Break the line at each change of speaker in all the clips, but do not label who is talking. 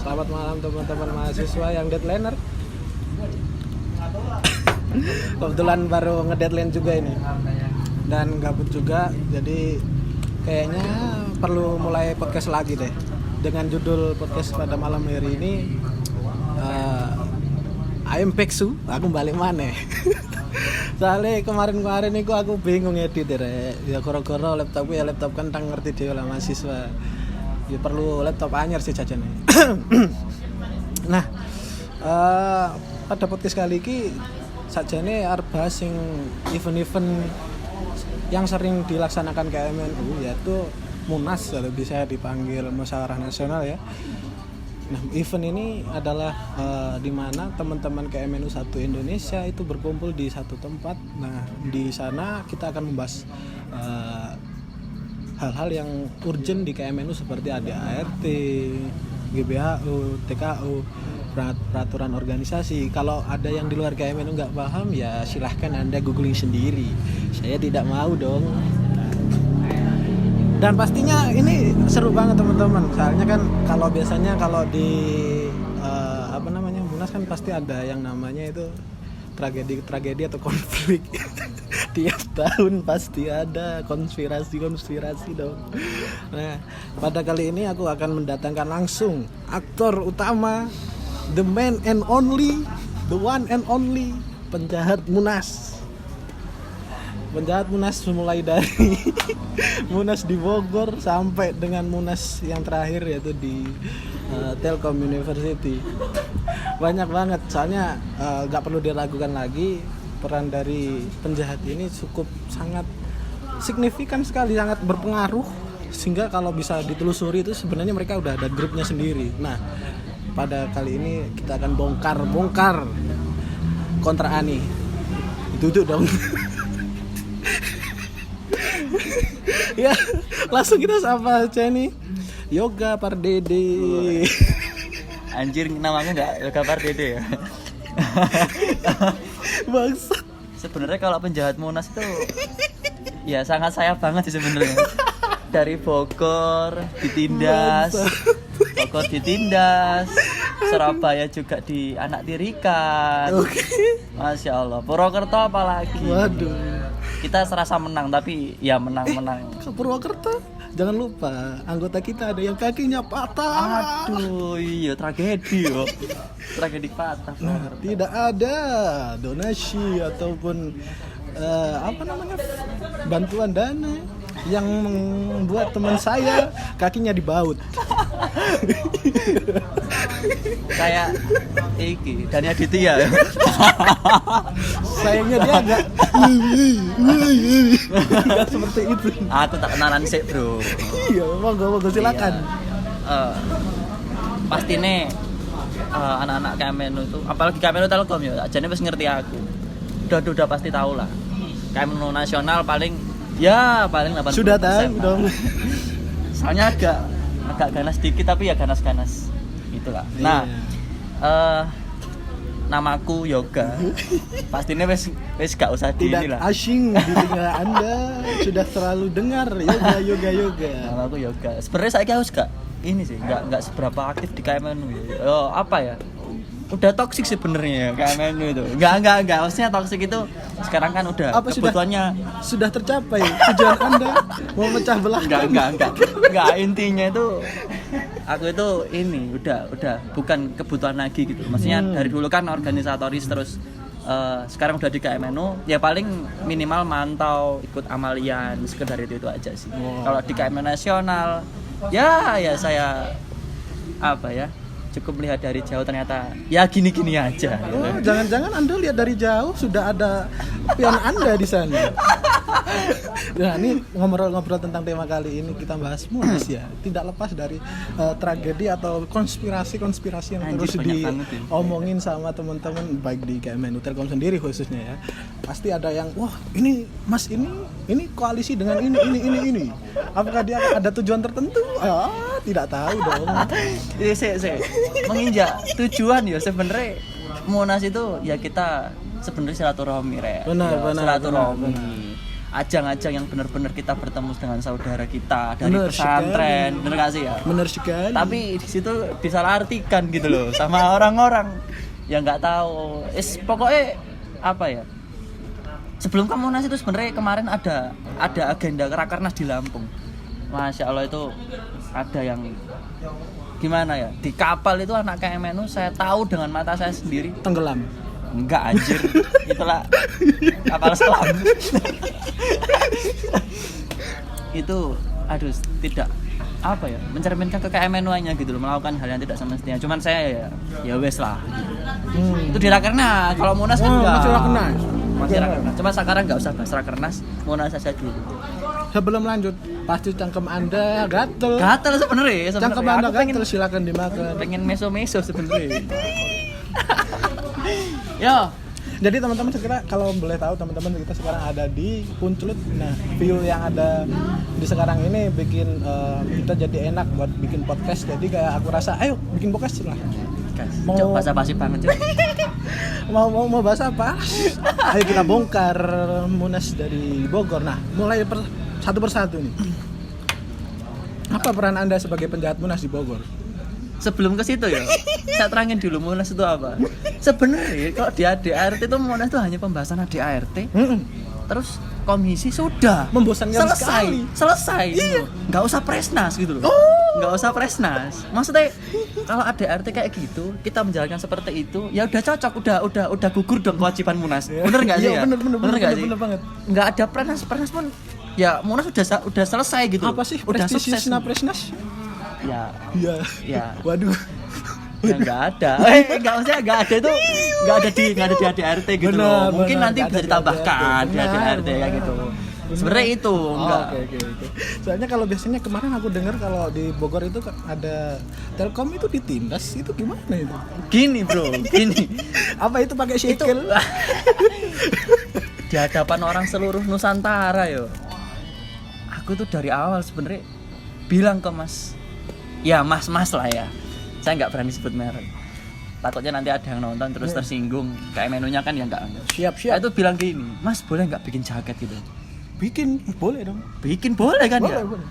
Selamat malam teman-teman mahasiswa yang deadlineer. Kebetulan baru ngedeadline juga ini dan gabut juga, jadi kayaknya perlu mulai podcast lagi deh dengan judul podcast pada malam hari ini. I am Peksu, aku balik mana? Soalnya kemarin itu aku bingung edit ya koro-koro laptop kentang ngerti dia lah mahasiswa. Ya perlu laptop anyar sih jajan. Nah, pada podcast kali ini sajane arep bahas sing event-event yang sering dilaksanakan KMNU, yaitu Munas atau bisa dipanggil Musyawarah Nasional ya. Nah, event ini adalah di mana teman-teman KMNU 1 Indonesia itu berkumpul di satu tempat. Nah, di sana kita akan membahas hal-hal yang urgent di KMNU seperti ADART, GBHU, TKU, peraturan organisasi. Kalau ada yang di luar KMNU nggak paham, ya silahkan Anda googling sendiri. Saya tidak mau dong. Dan pastinya ini seru banget teman-teman. Soalnya kan kalau biasanya kalau di Munas kan pasti ada yang namanya itu tragedi atau konflik. Tiap tahun pasti ada konspirasi dong. Nah, pada kali ini aku akan mendatangkan langsung aktor utama, the man and only, the one and only penjahat Munas. Penjahat Munas mulai dari Munas di Bogor sampai dengan Munas yang terakhir yaitu di Telkom University. Banyak banget, soalnya gak perlu diragukan lagi, peran dari penjahat ini cukup sangat signifikan sekali, sangat berpengaruh, sehingga kalau bisa ditelusuri itu sebenarnya mereka udah ada grupnya sendiri. Nah, pada kali ini kita akan bongkar kontra Ani. Duduk dong. Ya, langsung kita sapa aja nih. Yoga Pardede.
Anjir, namanya enggak Yoga Pardede ya.
Bangsat.
Sebenarnya kalau penjahat Munas itu ya sangat saya banget sih sebenarnya. Dari Bogor ditindas. Surabaya juga dianaktirikan.
Oke.
Masya Allah. Purwokerto apalagi.
Waduh.
Kita serasa menang tapi ya menang.
Ke Purwokerto, jangan lupa anggota kita ada yang kakinya patah.
Aduh, iya tragedi yo. Tragedi patah.
Nah, tidak ada donasi ataupun bantuan dana yang membuat teman saya kakinya dibaut.
Kayak iki Dani Aditya ya.
Sayangnya dia agak seperti itu.
Aku tak kenalan sih bro.
Iya, monggo silakan.
Pasti nih anak-anak KMNU itu, apalagi KMNU Telkom ya, jadi pasti ngerti aku. Udah pasti tahu lah. KMNU nasional paling 80%.
Sudah tahu dong.
Soalnya agak ganas dikit tapi ya ganas-ganas. Itulah. Nah, namaku Yoga. Pastinya wes gak usah di
Tidak
inilah.
asing di telinga Anda, sudah terlalu dengar yoga.
Namaku Yoga. Sebenarnya saya harus gak ini sih, nggak seberapa aktif di KMNU ya. Apa ya? Udah toksik sebenarnya KMNU itu. Enggak. Maksudnya toksik itu sekarang kan udah
apa
kebutuhannya
sudah tercapai tujuan Anda mau memecah belah.
Enggak, intinya itu aku itu ini udah bukan kebutuhan lagi gitu. Maksudnya dari dulu kan organisatoris terus sekarang udah di KMNU ya paling minimal mantau, ikut amalian, sekedar itu aja sih.
Wow.
Kalau di KMNU nasional ya saya cukup melihat dari jauh, ternyata ya gini-gini aja.
Oh, jangan-jangan Anda lihat dari jauh sudah ada pion Anda di sana. Nah, ini ngobrol-ngobrol tentang tema kali ini kita bahas Munas ya. Tidak lepas dari tragedi atau konspirasi yang terus diomongin sama teman-teman baik di KMNU Telkom sendiri khususnya ya. Pasti ada yang wah, ini Mas ini koalisi dengan ini. Apakah dia ada tujuan tertentu? Tidak tahu dong.
Saya menginjak tujuan ya sebenarnya Munas itu ya kita sebenarnya silaturahmi
Benar.
Silaturahmi. ajang-ajang yang benar-benar kita bertemu dengan saudara kita dari
Bener
pesantren,
sekali.
bener gak sih ya?
Bener sekali.
Tapi di situ disalahartikan gitu loh sama orang-orang yang nggak tahu. Pokoknya apa ya? Sebelum ke Monas itu sebenarnya kemarin ada agenda Rakernas di Lampung. Masya Allah itu ada yang gimana ya? Di kapal itu anak KMNU saya tahu dengan mata saya sendiri.
tenggelam.
Enggak anjir. Itulah kapal selam. Itu aduh tidak apa ya? Mencerminkan ke KMNU-nya gitu loh, melakukan hal yang tidak semestinya. Cuman saya ya wes lah. Itu di Rakernas. Kalau Monas kan enggak.
Masih Rakernas.
Masih Rakernas. Cuma sekarang enggak usah bahas Rakernas, Monas saja dulu.
Sebelum lanjut, pasti cangkem Anda gatel.
Gatel sebenarnya.
Cangkem Anda
Aku pengen
gatel, silakan dimakan.
meso-meso sebenarnya. Yo,
Jadi teman-teman sekira kalau boleh tahu teman-teman kita sekarang ada di Puncelut. Nah, view yang ada di sekarang ini bikin kita jadi enak buat bikin podcast. Jadi kayak aku rasa, ayo bikin podcast lah.
guys,
Mau-
basa-basi banget cuy.
Mau bahas apa? Ayo kita bongkar Munas dari Bogor. Nah, mulai satu persatu nih. Apa peran Anda sebagai penjahat Munas di Bogor?
Sebelum ke situ ya, saya terangin dulu Monas itu apa. Sebenarnya kalau di ADART itu Monas itu hanya pembahasan ADART, terus komisi sudah
Membosankan sekali.
selesai gitu. Nggak usah presnas gitu loh. Nggak usah presnas. Maksudnya kalau ADART kayak gitu, kita menjalankan seperti itu, ya udah cocok, udah gugur dong kewajiban Munas. Bener nggak sih ya?
Iya, bener
nggak sih?
bener banget.
Nggak ada presnas pun, ya Munas udah selesai gitu.
Apa sih
Udah sukses.
prestisiusna presnas?
Ya,
Iya.
ya.
Waduh.
Ya nggak ada. Nggak ada itu nggak ada di ADART gitu
Benar,
loh. Mungkin
benar,
nanti
nggak
bisa
ada di
ditambahkan di
ADART.
ADART ya
Benar,
gitu.
benar.
Sebenarnya itu enggak.
Oke. Soalnya kalau biasanya kemarin aku dengar kalau di Bogor itu ada Telkom itu ditindas, itu gimana itu?
Gini bro, gini.
Apa itu pakai
Itu
shekel?
di hadapan orang seluruh Nusantara yo. Aku tuh dari awal sebenarnya bilang ke mas lah ya. Saya nggak berani sebut merek. Takutnya nanti ada yang nonton terus tersinggung. Kayak menunya kan ya nggak.
Siap.
Saya tuh bilang gini, Mas boleh nggak bikin jaket gitu?
Bikin boleh dong.
Bikin boleh kan ya?
Boleh.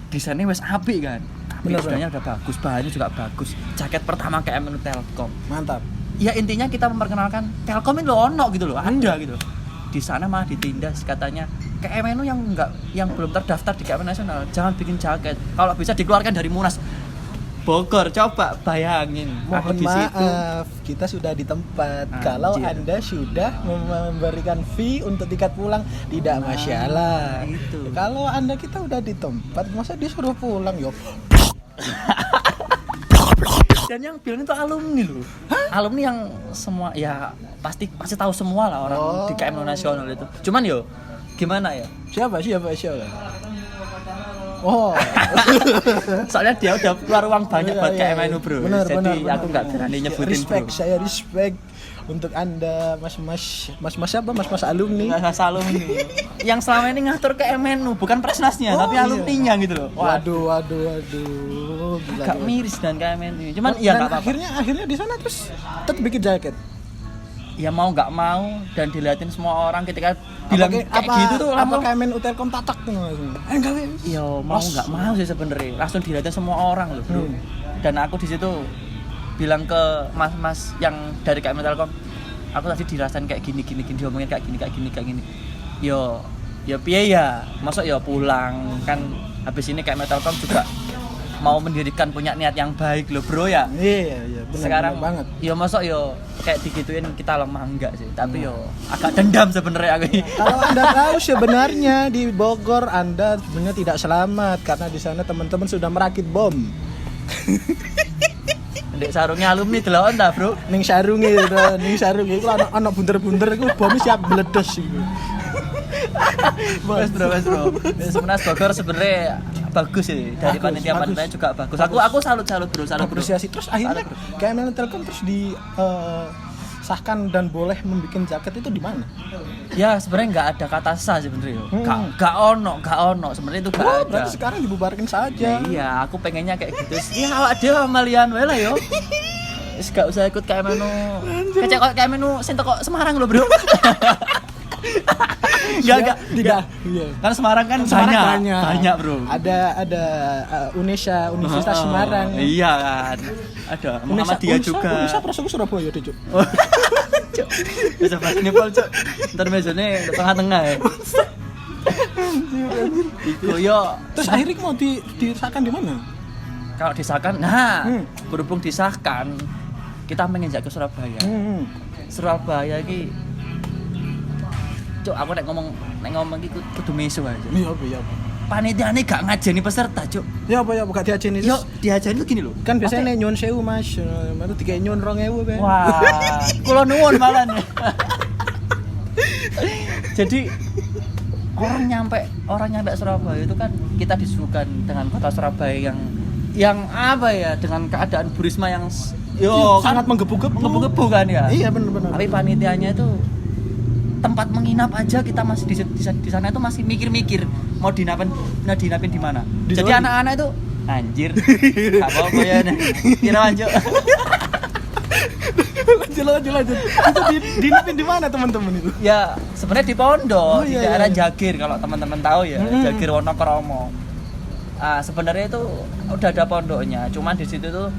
Desainnya wes apik kan,
Bener,
desainnya udah bagus, bahannya juga bagus. Jaket pertama KMNU Telkom.
Mantap.
Ya intinya kita memperkenalkan Telkom ini lo ono gitu loh, ada gitu. Di sana malah ditindas katanya KMNU yang belum terdaftar di KMNU nasional jangan bikin jaket. Kalau bisa dikeluarkan dari Munas. Bogor, coba bayangin. Aku
Mohon
di situ.
maaf, kita sudah di tempat.
Anjir.
Kalau Anda sudah memberikan fee untuk tiket pulang, tidak masalah.
itu.
Kalau Anda kita udah di tempat, masa disuruh pulang, yo?
Dan yang bilang itu alumni loh. Alumni yang semua ya pasti tahu semua lah orang di KMNU nasional itu. Cuman yo gimana ya?
Siapa? Oh,
Soalnya dia udah keluar uang banyak buat
Iya,
KMNU bro.
benar,
Jadi
benar,
aku nggak berani nyebutin
respect,
bro.
saya respect untuk Anda, mas siapa? Mas alumni.
Nggak usah alumni. Yang selama ini ngatur KMNU bukan presnasnya,
Oh,
tapi
iya.
alumninya gitu loh.
Waduh. Gila.
Agak miris dan KMNU. Cuman
Dan
ya nggak apa-apa.
akhirnya di sana terus tetap bikin jaket.
Ya mau nggak mau dan dilihatin semua orang ketika bilang kayak gitu tuh
apa
langsung.
KMNU Telkom tatak tuh langsung. Enggak,
Ya mau nggak mau sih sebenarnya. Langsung dilihatin semua orang loh bro. Dan aku di situ bilang ke mas yang dari KMNU Telkom, aku tadi dirasain kayak gini diomongin kayak gini. Yo piye ya, masuk ya pulang kan habis ini KMNU Telkom juga mau mendirikan punya niat yang baik loh bro ya.
Iya, benar
Sekarang
banget.
yo masuk yo kayak digituin kita lemah enggak sih, tapi yo agak dendam sebenarnya aku.
Kalau Anda tahu sebenarnya di Bogor Anda sebenarnya tidak selamat karena di sana teman-teman sudah merakit bom.
Ndek sarungnya alumni delok ta, Bro.
Ning sarunge iku ana bunder-bunder iku bom siap meledos iku.
Wes bro. Sebenarnya Bogor sebenarnya bagus sih dari
Bagus.
panitia juga bagus. Aku salut bro.
Apresiasi terus akhirnya KMNU Telkom terus disahkan dan boleh membuat jaket itu di mana?
Ya sebenarnya nggak ada kata sah sebenarnya. Nggak ono sebenarnya itu nggak ada.
Berarti sekarang dibubarkan saja.
Ya, iya, aku pengennya kayak gitu. Ya awak dhewe malian wae lah yo. Wis gak usah ikut KMNU. Kecek kok KMNU sing teko Semarang lho, Bro. Enggak.
Iya.
Kan Semarang kan
Semarang
banyak, Bro.
Ada Universitas Semarang.
Iya kan. Ada Muhammadiyah juga.
Unesa prasaku Surabaya deh, Cuk.
Bisa bahas ini pol, Cuk. Ntar mejane tengah-tengah ya. Iku yo.
Terus akhirnya mau disahkan di mana?
Kalau disahkan, berhubung disahkan, kita menginjak ke Surabaya. Surabaya iki Cuk, aku nek ngomong iki kudu mesu aja.
Iya.
Panitiane gak ngajeni peserta, Cuk.
Ya apa gak diajeni.
Yo, diajeni tuh gini lho.
Kan biasanya nyuwun 1000, Mas. Baru dikek nyuwun 2000, Ben.
Wah, kula nuwun malah. Jadi orang nyampe Surabaya itu kan kita disuguhkan dengan kota Surabaya yang apa ya, dengan keadaan Bu Risma yang
sangat menggebu-gebu
kan ya.
Iya benar.
Tapi panitianya itu tempat menginap aja kita masih di sana itu masih mikir-mikir mau dinapin di mana. Jadi anak-anak itu anjir. Apa ya nih? Kira lanjut. Lanjut.
Itu dinapin di mana teman-teman itu?
Ya, sebenarnya di pondok, di daerah
iya.
Jagir kalau teman-teman tahu ya, Jagir Wonokromo. Sebenarnya itu udah ada pondoknya, cuman di situ tuh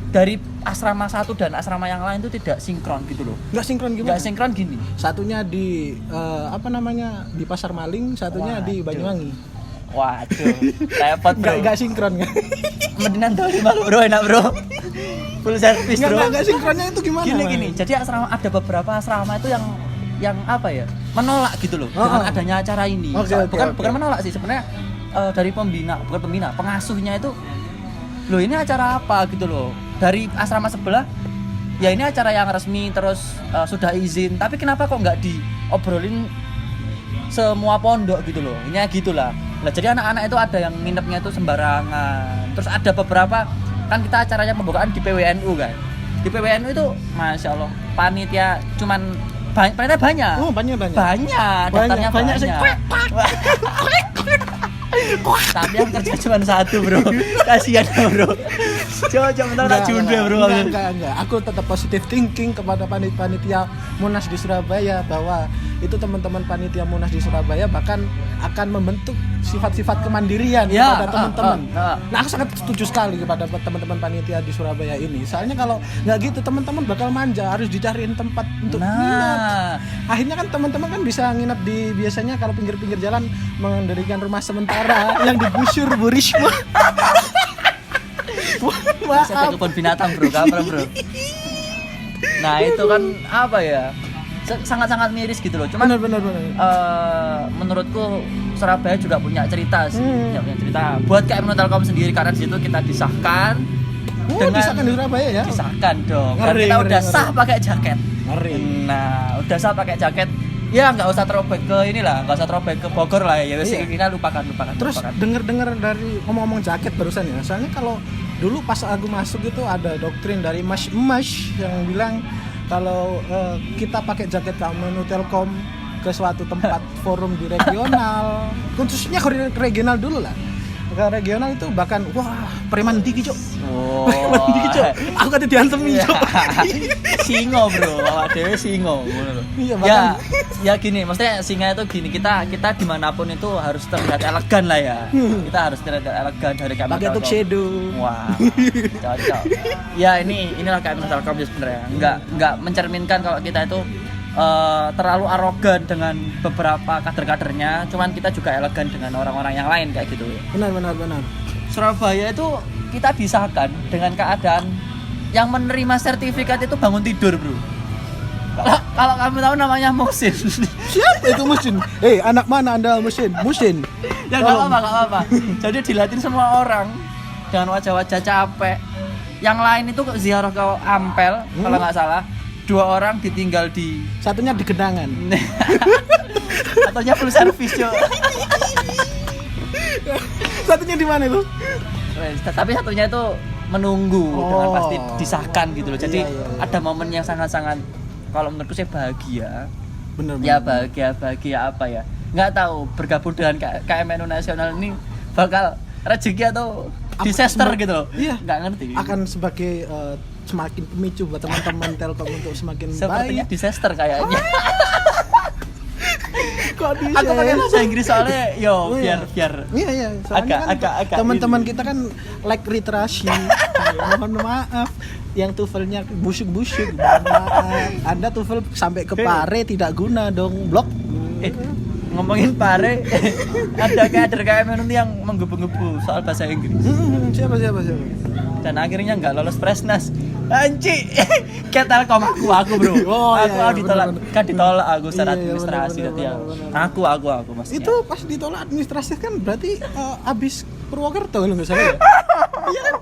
dari asrama satu dan asrama yang lain itu tidak sinkron gitu loh.
Nggak sinkron gimana?
Nggak sinkron gini.
Satunya di di Pasar Maling, satunya di Banyuwangi.
Waduh, repot bro.
Nggak sinkron kan?
Mendingan tahu di malu bro, enak bro. Full service bro.
Nggak sinkronnya itu gimana?
Gini. Jadi ada beberapa asrama itu yang apa ya, menolak gitu loh dengan adanya acara ini. Bukan menolak sih sebenarnya, dari pengasuhnya itu, loh ini acara apa gitu loh. Dari asrama sebelah, ya ini acara yang resmi terus sudah izin. Tapi kenapa kok nggak diobrolin semua pondok gitu loh? Ini gitulah. Nah, jadi anak-anak itu ada yang nginepnya itu sembarangan. Terus ada beberapa, kan kita acaranya pembukaan di PWNU kan. Di PWNU itu Masya Allah panitia panitia banyak.
Oh, banyak.
Daftarnya banyak. Tapi yang kerja cuma satu bro. Kasihan bro. Coba bentar tak junda bro.
Enggak. Aku tetap positive thinking kepada panitia Munas di Surabaya, bahwa itu teman-teman panitia Munas di Surabaya bahkan akan membentuk sifat-sifat kemandirian kepada teman-teman. Nah, aku sangat setuju sekali kepada teman-teman panitia di Surabaya ini. Soalnya kalau nggak gitu teman-teman bakal manja, harus dicariin tempat untuk nginap. Akhirnya kan teman-teman kan bisa nginap di, biasanya kalau pinggir-pinggir jalan mendirikan rumah sementara yang digusur Bu Risma.
Saya ke kebun binatang bro, kapan bro. Nah itu kan apa ya, sangat-sangat miris gitu loh. Cuman
benar.
Menurutku Surabaya juga punya cerita sih, punya cerita. Buat KM Telkom sendiri, karena di situ kita disahkan.
Disahkan di Surabaya ya?
Disahkan dong. Ngeri, kita udah sah pakai jaket.
Ngeri.
Nah, udah sah pakai jaket. Ya nggak usah throwback ke inilah, nggak usah throwback ke Bogor lah ya. Wes kita lupakan.
Terus dengar dari ngomong-ngomong jaket barusan ya. Soalnya kalau dulu pas aku masuk itu ada doktrin dari Mas yang bilang kalau kita pakai jaket keamanan Telkom ke suatu tempat forum di regional, khususnya ke regional dulu lah. Ke regional itu bahkan preman diki cok. Preman diki cok. Aku kata diantem cok.
Singo bro, awak dhewe singo ngono lho. Iya, ya gini, maksudnya singa itu gini, kita dimanapun itu harus terlihat elegan lah ya. Kita harus terlihat elegan dari kamera.
Pakai tuxedo.
Wah, cocok. Ya inilah kamera Telkom sebenarnya. Enggak mencerminkan kalau kita itu terlalu arogan dengan beberapa kader-kadernya, cuman kita juga elegan dengan orang-orang yang lain kayak gitu.
Benar.
Surabaya itu kita disahkan dengan keadaan yang menerima sertifikat itu bangun tidur bro. Kalau kamu tahu namanya Musin.
Siapa itu Musin? Anak mana anda Musin?
Ya nggak apa-apa. Jadi dilatih semua orang dengan wajah-wajah capek. Yang lain itu ziarah ke Ampel kalau nggak salah. 2 orang ditinggal di,
satunya di Genangan.
Satunya full service yo.
Satunya di mana itu?
Tapi satunya itu menunggu dengan pasti disahkan gitu loh. Jadi
iya.
ada momen yang sangat-sangat, kalau menurutku saya bahagia.
Bener.
Ya bahagia apa ya? Nggak tahu, bergabung dengan KMNU Nasional ini bakal rezeki atau disaster gitu loh.
Iya.
Nggak ngerti.
Akan sebagai semakin pemicu buat teman-teman Telkom untuk semakin
sepertinya
baik.
Disaster kayaknya.
Kok di
Aku pakai bahasa Inggris soalnya yo
Oh, iya.
biar
Iya, soalnya
agak
teman-teman kita kan like literasi. Mohon maaf, yang tuvelnya busuk-busuk. Mohon maaf. Anda tuvel sampai ke pare tidak guna dong, blok.
ngomongin pare ada kader KMN yang menggebu-gebu soal bahasa Inggris
Siapa?
dan akhirnya nggak lolos Presnas. Anci, kayak Telkom aku bro.
Oh,
aku
iya,
ditolak,
bener-bener.
kan ditolak aku secara
Iya,
administrasi
bener-bener,
tadi ya.
bener-bener.
Aku maksudnya.
Itu pas ditolak administrasi kan berarti abis Purwokerto kalau nggak salah ya? Iya kan?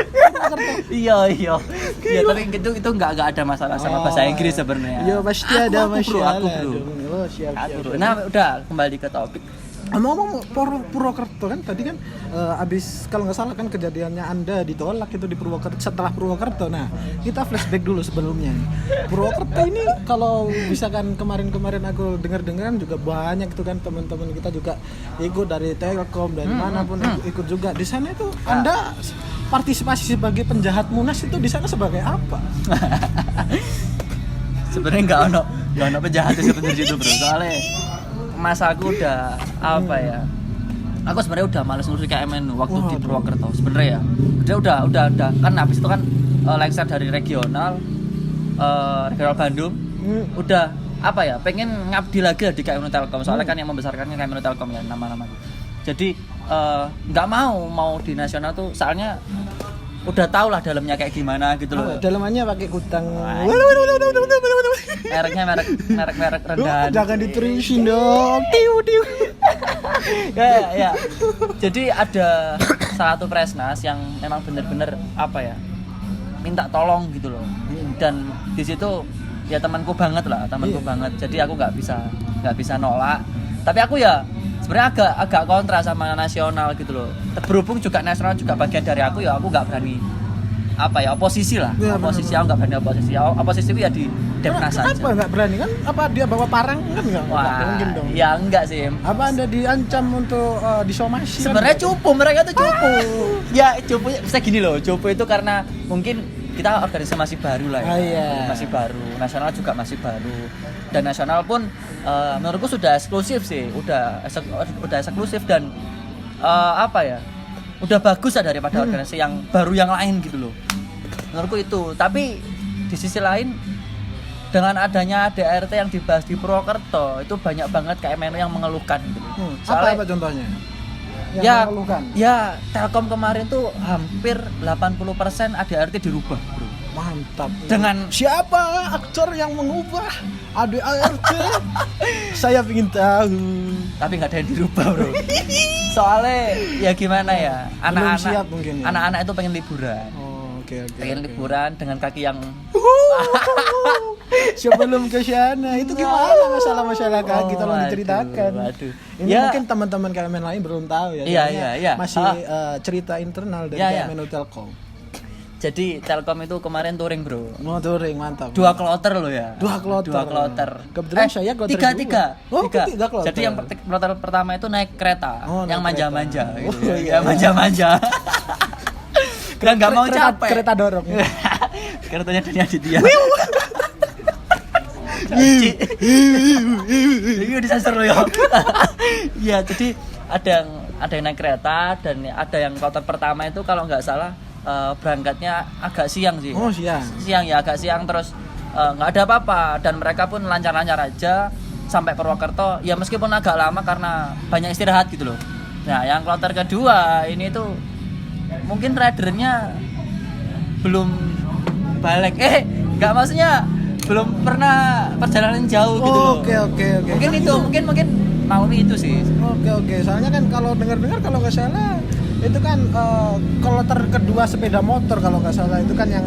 Purwokerto.
Iya. Ya tapi itu nggak ada masalah sama bahasa Inggris sebenarnya.
Iya pasti
Aku,
ada
aku, bro,
masalah
aku, bro.
dong. Oh, siap.
Nah, udah kembali ke topik.
Ngomong Purwokerto kan tadi kan abis kalau nggak salah kan kejadiannya Anda ditolak itu di Purwokerto setelah Purwokerto. Nah kita flashback dulu sebelumnya. Purwokerto ini kalau misalkan kemarin aku dengar-dengaran juga banyak itu kan teman-teman kita juga ikut dari Telkom dari manapun ikut juga di sana itu. Anda partisipasi sebagai penjahat Munas itu di sana sebagai apa?
Sebenarnya nggak ono penjahat sebenarnya itu bro. Soalnya masa aku udah apa ya? Aku sebenarnya udah males ngurusin KMN waktu di Purwokerto sebenarnya ya. Udah kan habis itu kan lengser dari regional Bandung. Udah apa ya? Pengen ngabdi lagi di KMN Telkom. Soalnya kan yang membesarkannya KMN Telkom ya nama-nama. Jadi nggak mau di nasional tuh soalnya udah tau lah dalamnya kayak gimana gitu loh.
Dalamannya pakai kutang.
Mereknya merek rendahan.
Jangan diterusin dong. Tiu.
ya. Jadi ada salah satu Presnas yang memang bener-bener apa ya? Minta tolong gitu loh. Dan di situ ya temanku banget. Jadi aku nggak bisa nolak. Tapi aku ya sebenarnya agak kontra sama nasional gitu loh. Berhubung juga nasional juga bagian dari aku ya aku nggak berani apa ya oposisi lah.
Ya,
Oposisi aku nggak berani oposisi. Oposisi itu ya di Depnas aja.
Kenapa nggak berani kan? Apa dia bawa parang kan nggak mungkin dong.
Ya enggak sih.
Apa Anda diancam untuk disomasi?
Sebenarnya cupu mereka tuh cupu. Ya cupu bisa gini loh. Cupu itu karena mungkin kita organisasi masih baru lah ya.
Iya.
Masih baru. Nasional juga masih baru. Dan nasional pun menurutku sudah eksklusif sih. Udah eksklusif dan apa ya? Udah bagus lah daripada organisasi yang baru yang lain gitu loh. Menurutku itu. Tapi di sisi lain dengan adanya ADRT yang dibahas di Purwokerto itu banyak banget KMNU yang mengeluhkan gitu.
Apa contohnya?
Ya,
mengeluhkan?
ya Telkom kemarin tuh hampir 80% ADRT dirubah, bro.
Mantap.
Dengan
siapa aktor yang mengubah ADRT? Saya ingin tahu.
Tapi nggak ada yang dirubah, bro. Soalnya ya gimana ya,
Belum siap mungkin ya?
anak-anak itu pengen liburan.
Oke.
Pengen liburan dengan kaki yang
Sebelum ke sana itu gimana masalah kaki tolong diceritakan.
Waduh.
Ini mungkin teman-teman KMN lain belum tahu ya.
Iya.
Masih cerita internal dari KMN Telkom.
Jadi Telkom itu kemarin touring, bro.
Mau touring mantap.
2 kloter loh ya.
2 kloter. Kebetulan saya kloter
3.
Oh, 3 kloter.
Jadi yang kloter pertama itu naik kereta, yang
naik
manja-manja
kereta.
gitu.
Oh, iya.
Ya manja-manja. Dan nggak mau capek.
Kereta dorong.
Keretanya Dani Aditya. Ini disasar loh ya. Iya, jadi ada yang naik kereta dan ada yang kloter pertama itu kalau nggak salah berangkatnya agak siang sih.
Oh, siang.
Siang ya, agak siang terus nggak ada apa-apa dan mereka pun lancar-lancar aja sampai Purwokerto. Ya meskipun agak lama karena banyak istirahat gitu loh. Nah, yang kloter kedua ini tuh mungkin ridernya belum balik. Nggak maksudnya belum pernah perjalanan jauh gitu loh.
Oke.
Mungkin itu, mungkin mau itu sih.
Oke. Soalnya kan kalau dengar kalau nggak salah itu kan kloter kedua sepeda motor kalau nggak salah itu kan yang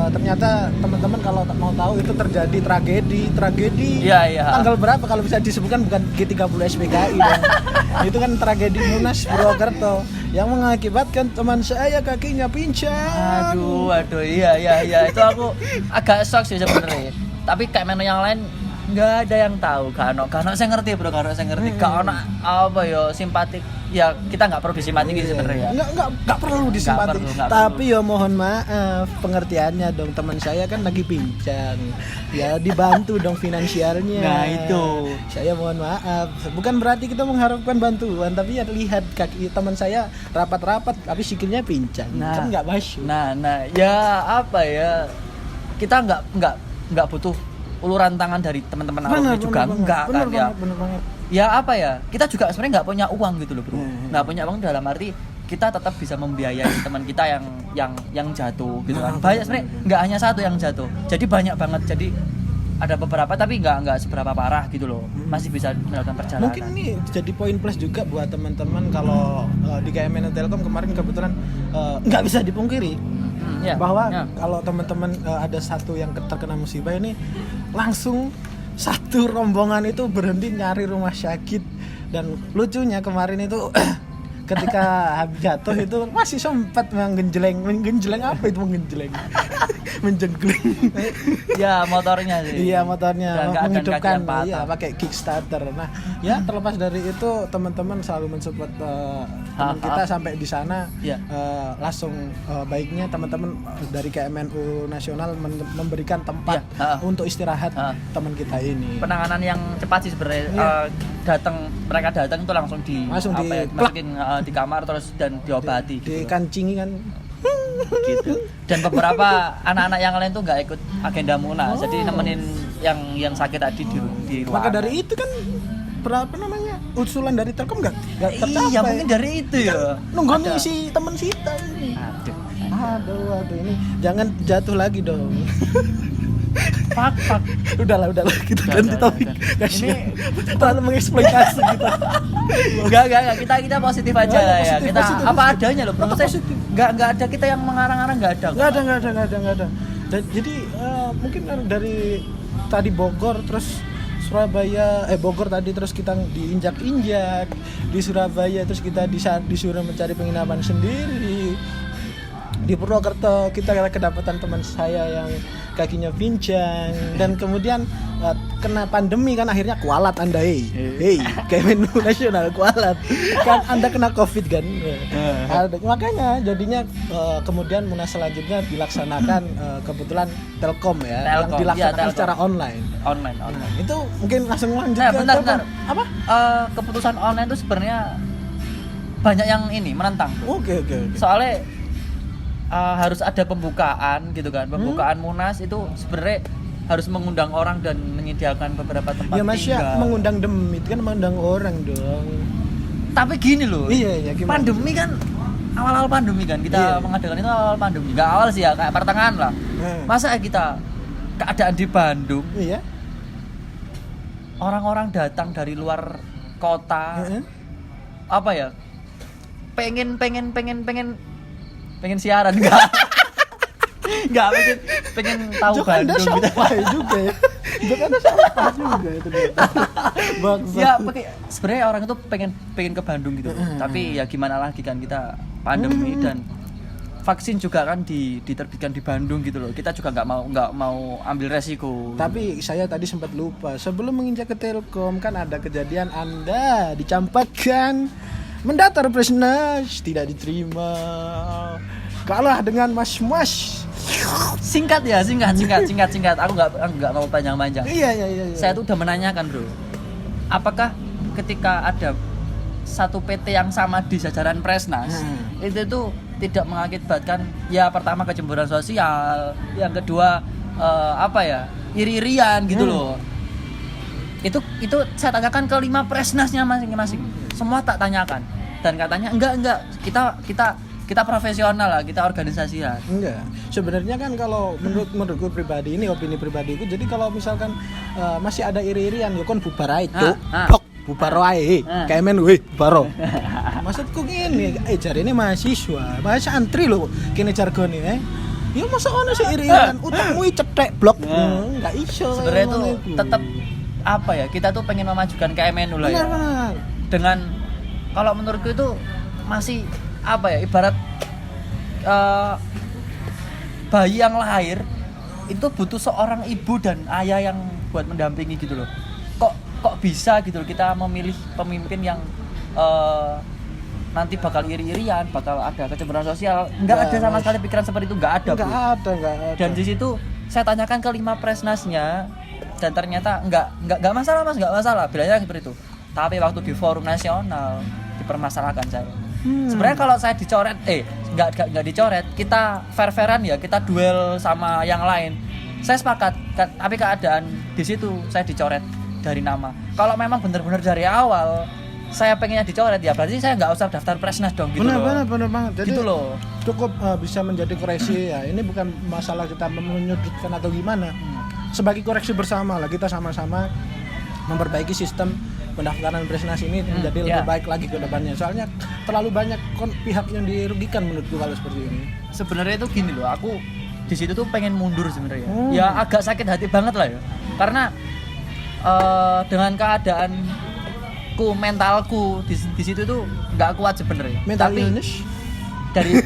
ternyata teman-teman kalau mau tahu itu terjadi tragedi.
Iya.
Tanggal berapa kalau bisa disebutkan bukan G30 SPKI dong. Itu kan tragedi Munas Purwokerto yang mengakibatkan teman saya kakinya pincang.
Aduh, iya. Itu aku agak shock sih sebenarnya. Tapi kayak menu yang lain nggak ada yang tahu, gak ono saya ngerti bro, gak ono saya ngerti, gak ono apa ya simpatik, ya kita nggak perlu disimpatik
Iya.
sebenarnya ya.
Nggak perlu disimpati.
Nggak
Tapi ya mohon maaf pengertiannya dong, teman saya kan lagi pincang. Ya dibantu dong finansialnya.
Nah, itu.
Saya mohon maaf. Bukan berarti kita mengharapkan bantuan, tapi ya lihat kaki teman saya rapat-rapat tapi sikilnya pincang. Kan nggak masuk.
Nah, ya apa ya? Kita nggak butuh uluran tangan dari teman-teman Alumni juga enggak kan ya.
Bener banget.
Ya apa ya, kita juga sebenarnya nggak punya uang gitu loh bro, nggak punya uang dalam arti kita tetap bisa membiayai teman kita yang jatuh gitu kan. Banyak sebenarnya, nggak hanya satu yang jatuh, jadi banyak banget, jadi ada beberapa tapi nggak seberapa parah gitu loh, masih bisa melakukan perjalanan.
Mungkin ini jadi poin plus juga buat teman-teman kalau di KMN Telkom kemarin kebetulan nggak bisa dipungkiri bahwa kalau teman-teman ada satu yang terkena musibah ini langsung satu rombongan itu berhenti nyari rumah sakit. Dan lucunya kemarin itu ketika habis jatuh itu masih sempat menggenjleng apa itu menjengkleng
ya motornya sih.
Iya motornya
Dan
menghidupkan iya pakai Kickstarter. Nah ya terlepas dari itu teman-teman selalu mensupport teman kita sampai di sana. Langsung baiknya teman-teman dari KMNU Nasional memberikan tempat untuk istirahat teman kita ini.
Penanganan yang cepat sih sebenarnya. Mereka datang itu langsung dimasukin di kamar terus dan diobati gitu.
Dikancingi kan
gitu. Dan beberapa anak-anak yang lain tuh nggak ikut agenda Munas, jadi nemenin yang sakit tadi di ruangan.
Maka dari itu kan berapa namanya usulan dari Telkom nggak tercapai.
Iya mungkin dari itu ya.
Nungguin si teman kita ini. Aduh ini jangan jatuh lagi dong.
Pak.
Udahlah kita ganti topik. Ini terlalu mengeksploitasi kita.
Enggak, kita positif aja lah ya. Kita
positif.
apa adanya loh, bro. Enggak ada kita yang mengarang-arang, enggak ada.
Enggak ada. Jadi mungkin dari tadi Bogor terus Surabaya, Bogor tadi terus kita diinjak-injak, di Surabaya terus kita disuruh mencari penginapan sendiri. Di Purwokerto kita kedapatan teman saya yang kakinya pincang dan kemudian kena pandemi kan akhirnya kualat Anda KMNU Nasional kualat kan Anda kena Covid kan. Makanya jadinya kemudian Munas selanjutnya dilaksanakan kebetulan Telkom yang dilaksanakan secara online. Itu mungkin langsung lanjut ke
bentar.
Apa?
Keputusan online itu sebenarnya banyak yang menentang.
Oke.
Soalnya harus ada pembukaan gitu kan. Pembukaan Munas itu sebenarnya harus mengundang orang dan menyediakan beberapa tempat tinggal.
Ya Mas mengundang itu kan mengundang orang dong.
Tapi gini loh.
Iya, gimana?
Pandemi kan awal-awal pandemi kan kita mengadakan itu awal pandemi. Enggak awal sih ya, kayak pertengahan lah. Masa kita keadaan di Bandung. Iya. Orang-orang datang dari luar kota. Apa ya? Pengen siaran enggak pengen tahu Bandung gitu.
Juga ya. Jangan sampah juga itu dia.
Ya sebenarnya orang itu pengen ke Bandung gitu. Tapi ya gimana lagi kan kita pandemi dan vaksin juga kan diterbitkan di Bandung gitu loh. Kita juga nggak mau ambil resiko.
Tapi saya tadi sempat lupa. Sebelum menginjak ke Telkom kan ada kejadian Anda dicampakkan mendaftar Presnas tidak diterima, kalah dengan Mas.
Singkat. Aku nggak mau panjang-panjang.
Iya.
Saya tuh udah menanyakan bro, apakah ketika ada satu PT yang sama di jajaran Presnas itu tuh tidak mengakibatkan ya pertama kecemburuan sosial, yang kedua iri-irian gitu loh. Itu saya tanyakan ke 5 Presnasnya masing-masing. Semua tak tanyakan dan katanya enggak kita profesional lah, kita organisasian.
Enggak. Sebenarnya kan kalau menurutku pribadi, ini opini pribadiku, jadi kalau misalkan masih ada iri-irian ya kon bubar ae, Cuk. Bubar wae. KMN baro. Maksudku gini, jarine mahasiswa antri lho kene jargone ya masa ono sih iri-irian, utekmu cetek blok. Enggak iso.
Sebenarnya itu tetap kita tuh pengen memajukan KMNU lah ya.
Benar.
Dengan kalau menurutku itu masih ibarat bayi yang lahir itu butuh seorang ibu dan ayah yang buat mendampingi gitu loh. Kok bisa gitu loh kita memilih pemimpin yang nanti bakal iri-irian, bakal ada kecemburuan sosial. Enggak ada sama sekali pikiran seperti itu, enggak ada.
Enggak ada.
Dan di situ saya tanyakan ke 5 presnasnya dan ternyata enggak masalah Mas, enggak masalah. Bilangnya seperti itu. Tapi waktu di forum nasional dipermasalahkan saya. Sebenarnya kalau saya dicoret enggak dicoret, kita fair-fairan ya, kita duel sama yang lain. Saya sepakat, tapi keadaan di situ saya dicoret dari nama. Kalau memang benar-benar dari awal saya pengennya dicoret ya berarti saya nggak usah daftar Presnas dong gitu loh.
Benar banget. Jadi
gitu loh.
Cukup bisa menjadi koreksi ya. Ini bukan masalah kita menyudutkan atau gimana. Sebagai koreksi bersama lah, kita sama-sama memperbaiki sistem pendaftaran Presnas ini menjadi lebih baik lagi ke depannya. Soalnya terlalu banyak pihak yang dirugikan menurutku kalau seperti ini.
Sebenarnya itu gini loh, aku di situ tuh pengen mundur sebenarnya. Ya agak sakit hati banget lah ya. Karena dengan keadaanku, mentalku di situ tuh nggak kuat sebenarnya.
Mental
tapi
illness
dari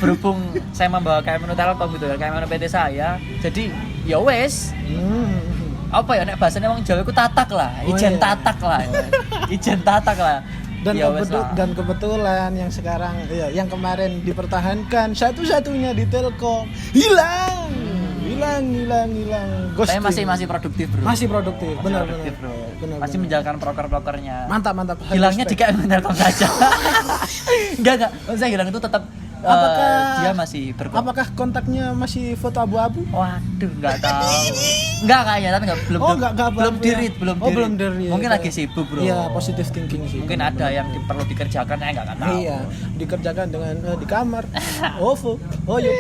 berhubung saya membawa KMNU Telkom gitu ya, KMNU PT saya, jadi ya wes apa ya nek bahasanya wong Jawa iku tatak lah, ijen tatak lah. Ijen tatak lah.
Dan kebetulan yang sekarang yang kemarin dipertahankan satu-satunya di Telkom hilang.
Saya masih produktif, Bro.
Masih produktif, benar.
Masih menjalankan proker-prokernya.
Mantap.
Hilangnya di KMNU Telkom saja. Enggak. Saya hilang itu tetap dia masih berkontak.
Apakah kontaknya masih foto abu-abu?
Waduh, enggak tahu. Enggak kayaknya, tapi belum dirit.
Belum dirit.
Mungkin lagi sibuk, Bro.
Iya, positive thinking sih.
Mungkin ada yang perlu dikerjakan, saya enggak tahu.
Iya, dikerjakan dengan di kamar. OVO. Oh iya,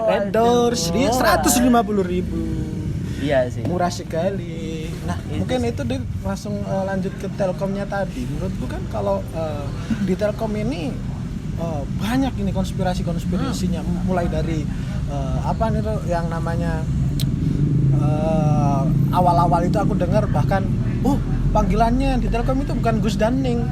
Red Doors dia 150.000.
Iya sih.
Murah sekali. Nah, mungkin itu langsung lanjut ke Telkomnya tadi. Menurutku kan kalau di Telkom ini banyak ini konspirasinya mulai dari apa nih tuh yang namanya awal-awal itu aku dengar bahkan panggilannya di Telkom itu bukan Gus Daning.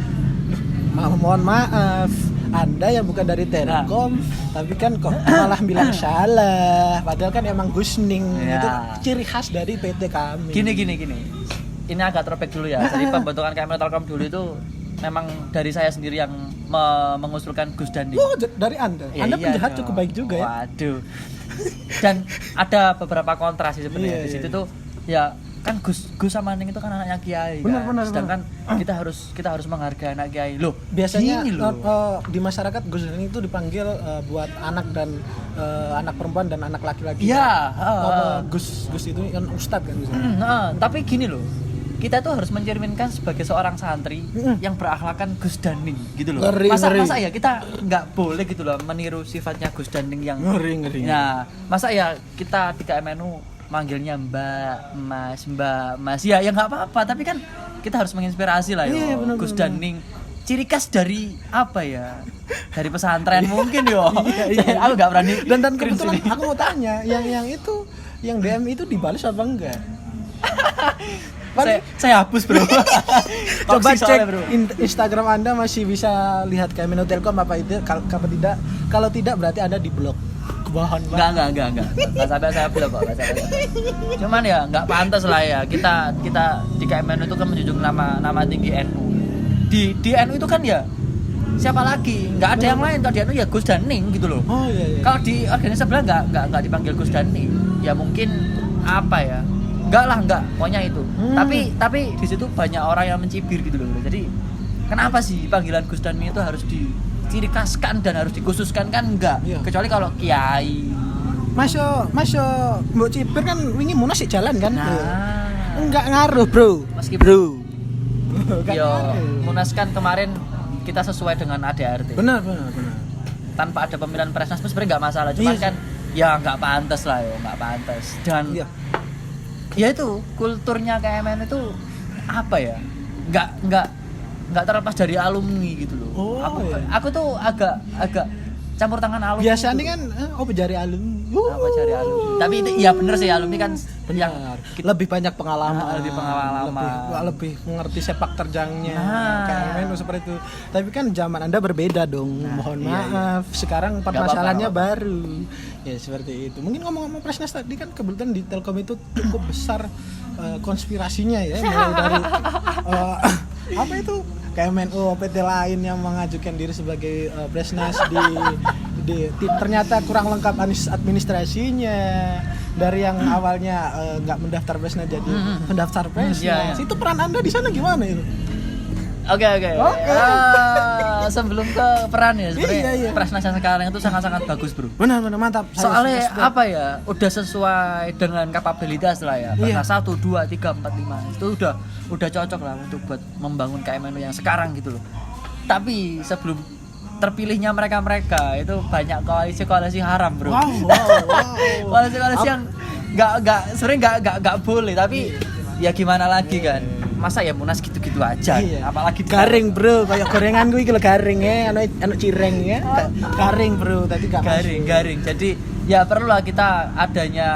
Mohon maaf, Anda yang bukan dari Telkom tapi kan kok malah bilang salah, padahal kan emang Gusning. Itu ciri khas dari PT kami.
Gini. Ini agak throwback dulu ya. Jadi pembentukan KMNU Telkom dulu itu memang dari saya sendiri yang mengusulkan Gus Dandi.
Oh, dari Anda?
Ya,
Anda
iya
penjahat
dong.
cukup baik juga ya?
Waduh. Dan ada beberapa kontra sih sebenarnya. Di situ tuh ya kan Gus sama Ning itu kan anaknya Kiai kan. Sedangkan kita harus menghargai anak Kiai. Loh,
biasanya di masyarakat Gus Dandi itu dipanggil buat anak dan anak perempuan dan anak laki-laki.
Iya,
Gus itu kan ustadz kan Gus.
Tapi gini loh. Kita tuh harus mencerminkan sebagai seorang santri yang berakhlakan Gus Daning gitu loh. Masa ya kita nggak boleh gitu loh meniru sifatnya Gus Daning yang
ngeri.
Nah, masa ya kita di KMNU manggilnya Mbak, Mas ya nggak apa-apa, tapi kan kita harus menginspirasi lah ya. Gus Daning ciri khas dari apa ya? Dari pesantren mungkin yo. Aku nggak berani.
Dan kebetulan aku mau tanya, yang itu yang DM itu dibalas apa enggak?
Saya hapus, Bro.
Coba cek bro. Instagram Anda masih bisa lihat KMNU Telkom apa itu? Kalau tidak berarti Anda di blok. Kebahan banget.
Enggak sampai saya blok kok, Cuman ya enggak pantas lah ya. Kita di KMNU itu kan menjunjung nama tinggi NU. Di NU itu kan ya siapa lagi? Enggak ada yang lain. Kalau di NU ya Gus Daning gitu loh.
Oh iya.
Kalau di organisasi sebelah enggak dipanggil Gus Daning. Ya mungkin apa ya? Enggak, pokoknya itu. Tapi di situ banyak orang yang mencibir gitu loh. Jadi kenapa sih panggilan Gus Daning itu harus diciri khaskan dan harus dikhususkan kan enggak? Iya. Kecuali kalau kiai.
Masuk mbok cibir kan wingi munas sik jalan kan? Nah. Enggak ngaruh, Bro.
Meski Bro. Yo, munas kan kemarin kita sesuai dengan ADART.
Benar.
Tanpa ada pemilihan Presnas sebenarnya enggak masalah. Cuman kan ya enggak pantas lah ya, enggak pantas. Dan ya itu kulturnya KMN itu apa ya nggak terlepas dari alumni gitu loh. Aku tuh agak campur tangan alumni.
Biasanya kan jari alumni.
Jari alumni. Tapi itu ya bener sih, alumni kan yang
lebih banyak pengalaman,
lebih
mengerti sepak terjangnya KMN seperti itu. Tapi kan zaman Anda berbeda dong. Mohon maaf. Sekarang permasalahannya baru. Ya seperti itu. Mungkin ngomong-ngomong Presnas tadi kan kebetulan di Telkom itu cukup besar konspirasinya ya, mulai dari apa itu KMNU, PT lain yang mengajukan diri sebagai Presnas ternyata kurang lengkap administrasinya. Dari yang awalnya nggak mendaftar Presnas jadi mendaftar Presnas. Itu peran Anda di sana gimana itu?
Oke. Sebelum ke peran ya sebenarnya Presnas yang sekarang itu sangat-sangat bagus, Bro.
Benar mantap.
Soalnya apa ya? Udah sesuai dengan kapabilitas lah ya. Presnas 1 2 3 4 5. Itu udah cocok lah untuk buat membangun KMNU yang sekarang gitu loh. Tapi sebelum terpilihnya mereka itu banyak koalisi haram, Bro. Wow. Koalisi yang nggak boleh, tapi ya gimana lagi kan. Masa ya Munas gitu-gitu aja. Apalagi
garing, Bro, kayak gorengan gue iki lho garing ya, anu cireng ya. Garing, Bro, tadi gak
garing. Jadi ya perlulah kita adanya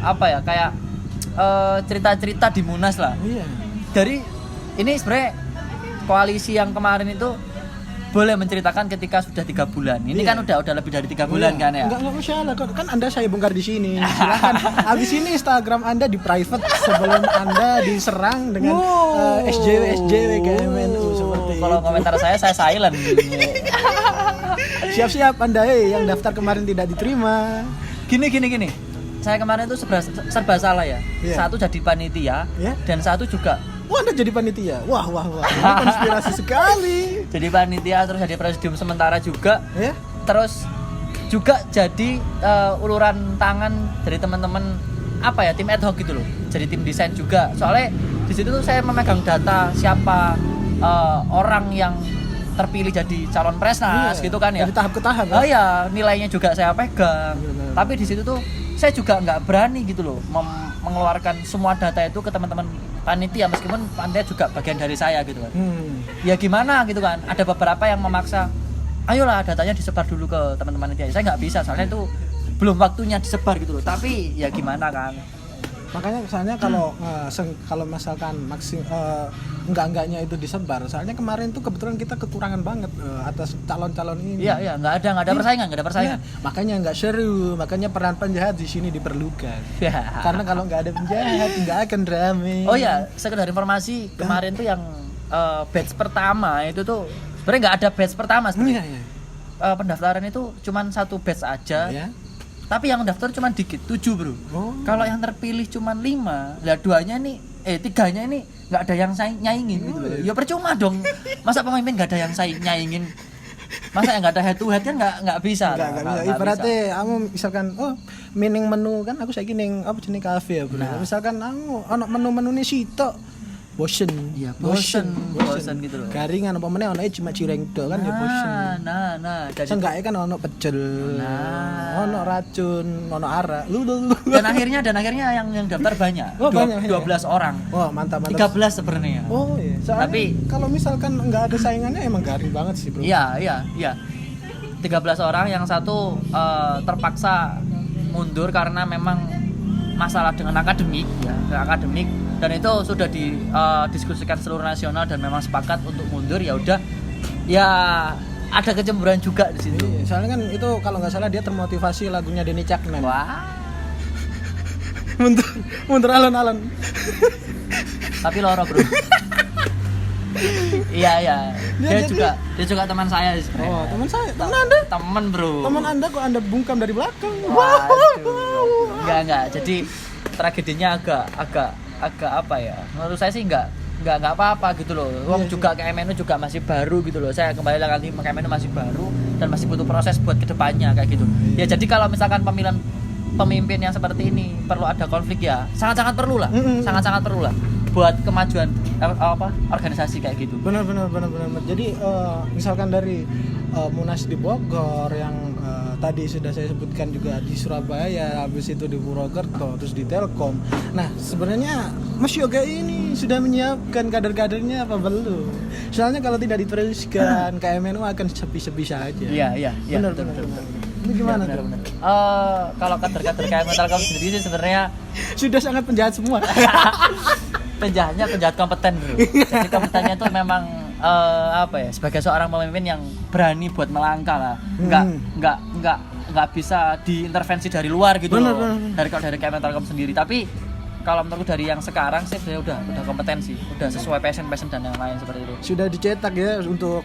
apa ya kayak cerita-cerita di Munas lah. Iya. Dari ini sebenarnya koalisi yang kemarin itu boleh menceritakan ketika sudah 3 bulan. Ini kan udah lebih dari 3 bulan kan ya.
Enggak masalah kan Anda saya bongkar di sini. Silakan. Habis ini Instagram Anda di private sebelum Anda diserang dengan SJW KMNU seperti itu.
Kalau komentar saya silent.
Siap-siap Anda yang daftar kemarin tidak diterima.
Gini. Saya kemarin itu serba salah ya. Satu jadi panitia dan satu juga
Anda jadi panitia. Wah. Ini konspirasi sekali.
Jadi panitia terus jadi presidium sementara juga. Terus juga jadi uluran tangan dari teman-teman apa ya tim ad hoc gitu loh. Jadi tim desain juga. Soalnya di situ tuh saya memegang data siapa orang yang terpilih jadi calon Presnas gitu kan ya.
Dari tahap ke tahap.
Oh iya, nilainya juga saya pegang. Tapi di situ tuh saya juga nggak berani gitu loh mengeluarkan semua data itu ke teman-teman panitia meskipun panitia juga bagian dari saya gitu kan. Ya gimana gitu kan. Ada beberapa yang memaksa, ayolah datanya disebar dulu ke teman-teman panitia. Saya nggak bisa soalnya itu belum waktunya disebar gitu loh. Tapi ya gimana kan.
Makanya misalnya kalau misalkan enggaknya itu disebar, soalnya kemarin tuh kebetulan kita kekurangan banget atas calon-calon ini.
Iya, nggak ada persaingan.
Makanya nggak seru, makanya peran penjahat di sini diperlukan. Karena kalau nggak ada penjahat nggak akan rame.
Oh ya, sekedar informasi kemarin tuh yang batch pertama itu tuh sebenarnya nggak ada batch pertama sebenarnya. Pendaftaran itu cuma 1 batch aja. Tapi yang daftar cuma dikit, 7 bro. Kalau yang terpilih cuma 5, lah 3-nya ini nggak ada yang nyaingin gitu loh. Ya percuma dong. Masa pemimpin nggak ada yang nyaingin? Masa yang nggak ada head to head kan nggak bisa.
Nggak bisa. Ibaratnya kamu misalkan mining menu kan aku saiki ning apa jenenge kafe ya bro. Misalkan aku ono menu-menu ini sitok. Bosen.
Iya, bosen gitu loh.
Garingan apa meneh ono cuma cireng tok kan ya bosen.
Nah.
Seenggaknya kan ono pecel. Ono racun, ono arak.
Dan akhirnya yang daftar banyak. 12 orang.
Wah, mantap.
13 sebenarnya.
Oh iya. Soalnya tapi kalau misalkan enggak ada saingannya emang garing banget sih, bro.
Iya. 13 orang yang satu terpaksa mundur karena memang masalah dengan akademik dan itu sudah didiskusikan seluruh nasional dan memang sepakat untuk mundur. Ya udah ya ada kecemburuan juga di situ.
Iya, soalnya kan itu kalau nggak salah dia termotivasi lagunya Denny Caknan.
Wah.
mundur alon-alon.
Tapi loro bro. Iya. Dia juga teman saya sebenarnya.
Oh, teman saya. Teman Anda?
Teman, Bro.
Teman Anda kok Anda bungkam dari belakang?
Waduh. Enggak. Jadi tragedinya agak apa ya? Menurut saya sih enggak apa-apa gitu loh. Wong juga KMNU juga masih baru gitu loh. Saya kembali lagi KMNU masih baru dan masih butuh proses buat kedepannya kayak gitu. Ya jadi kalau misalkan pemilihan pemimpin yang seperti ini perlu ada konflik ya sangat-sangat perlu lah. Sangat-sangat perlu lah buat kemajuan organisasi kayak gitu.
Benar. Jadi misalkan dari Munas di Bogor yang tadi sudah saya sebutkan juga di Surabaya, habis itu di Purwokerto, terus di Telkom. Nah, sebenarnya Mas Yoga ini sudah menyiapkan kader-kadernya apa belum? Soalnya kalau tidak diteruskan KMNU akan sepi-sepi saja.
Iya.
Benar. Ini gimana tuh?
Kalau kader-kader KMNU Telkom sendiri sih sebenarnya
sudah sangat penjahat semua.
penjahat kompeten bro. Jadi kompetennya tuh memang sebagai seorang pemimpin yang berani buat melangkah lah. Enggak nggak bisa diintervensi dari luar gitu
Bener,
loh.
bener.
Dari Kementerian Telkom sendiri. Tapi kalau menurutku dari yang sekarang sih saya udah kompetensi, udah sesuai passion dan yang lain seperti itu.
Sudah dicetak ya untuk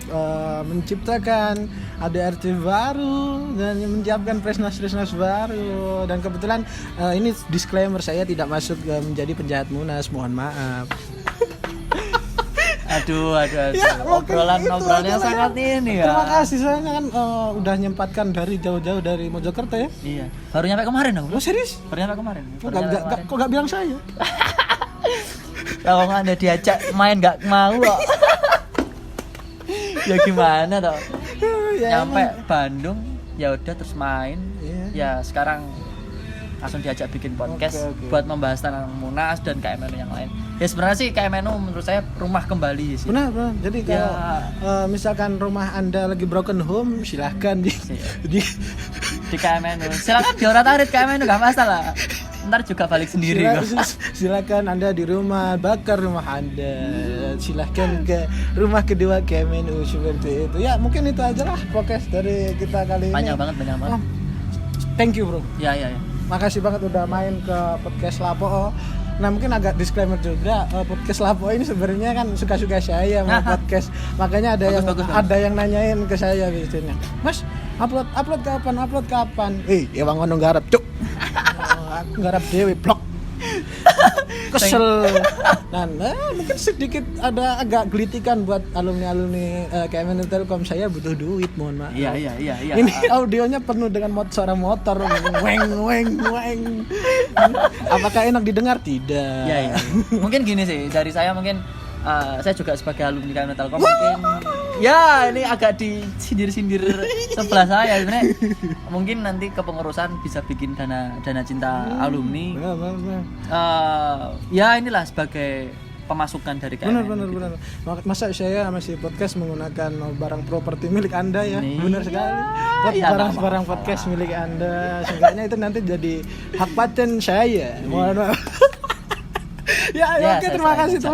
menciptakan ADRT baru dan menyiapkan presnas baru, dan kebetulan ini disclaimer, saya tidak masuk menjadi penjahat Munas, mohon maaf.
Aduh.
Ya,
Obrolannya sangat ini ya.
Terima kasih, soalnya kan udah nyempatkan dari jauh-jauh dari Mojokerto ya.
Iya. Baru nyampe kemarin aku.
Oh serius?
Baru nyampe kemarin.
Kok gak bilang saya?
Kalau Anda diajak main nggak mau kok. Ya gimana toh?
Ya,
Nyampe
emang.
Bandung, ya udah terus main.
Iya.
Ya sekarang langsung diajak bikin podcast
Oke.
buat membahas tentang Munas dan KMNU yang lain. Ya sebenarnya sih KMNU menurut saya rumah kembali sih.
Benar. Jadi
Ya.
kalau misalkan rumah Anda lagi broken home, silahkan di
Di KMNU. Silakan diorat-arit KMNU nggak masalah. Ntar juga balik sendiri kok.
silakan Anda di rumah, bakar rumah Anda. Silahkan ke rumah kedua KMNU seperti itu. Ya, mungkin itu aja lah podcast dari kita kali ini.
Banyak banget.
Oh, thank you, bro.
Ya.
Makasih banget udah main ke podcast Lapo. Nah, mungkin agak disclaimer juga, podcast Lapo ini sebenarnya kan suka-suka saya mau podcast. Makanya
Bagus.
ada yang nanyain ke saya biasanya. Mas, upload kapan? Emang ngono garap, cuk. Aku garap dewe blok. Kesel. Nah, mungkin sedikit ada agak gelitikan buat alumni KMNU Telkom, saya butuh duit, mohon maaf.
Iya.
Ini audionya penuh dengan suara motor, weng. Apakah enak didengar? Tidak.
Iya. Mungkin gini sih, dari saya mungkin saya juga sebagai alumni KMNU Telkom mungkin ya ini agak disindir-sindir sebelah saya sebenarnya. Mungkin nanti kepengurusan bisa bikin dana cinta alumni.
Benar.
Ya inilah sebagai pemasukan dari KMNU.
Benar. Masa saya masih podcast menggunakan barang properti milik Anda ya?
Nih.
Benar sekali.
Ya,
Barang podcast milik Anda. Seenggaknya itu nanti jadi hak paten saya. Mohon maaf. Ya, oke, terima kasih teman.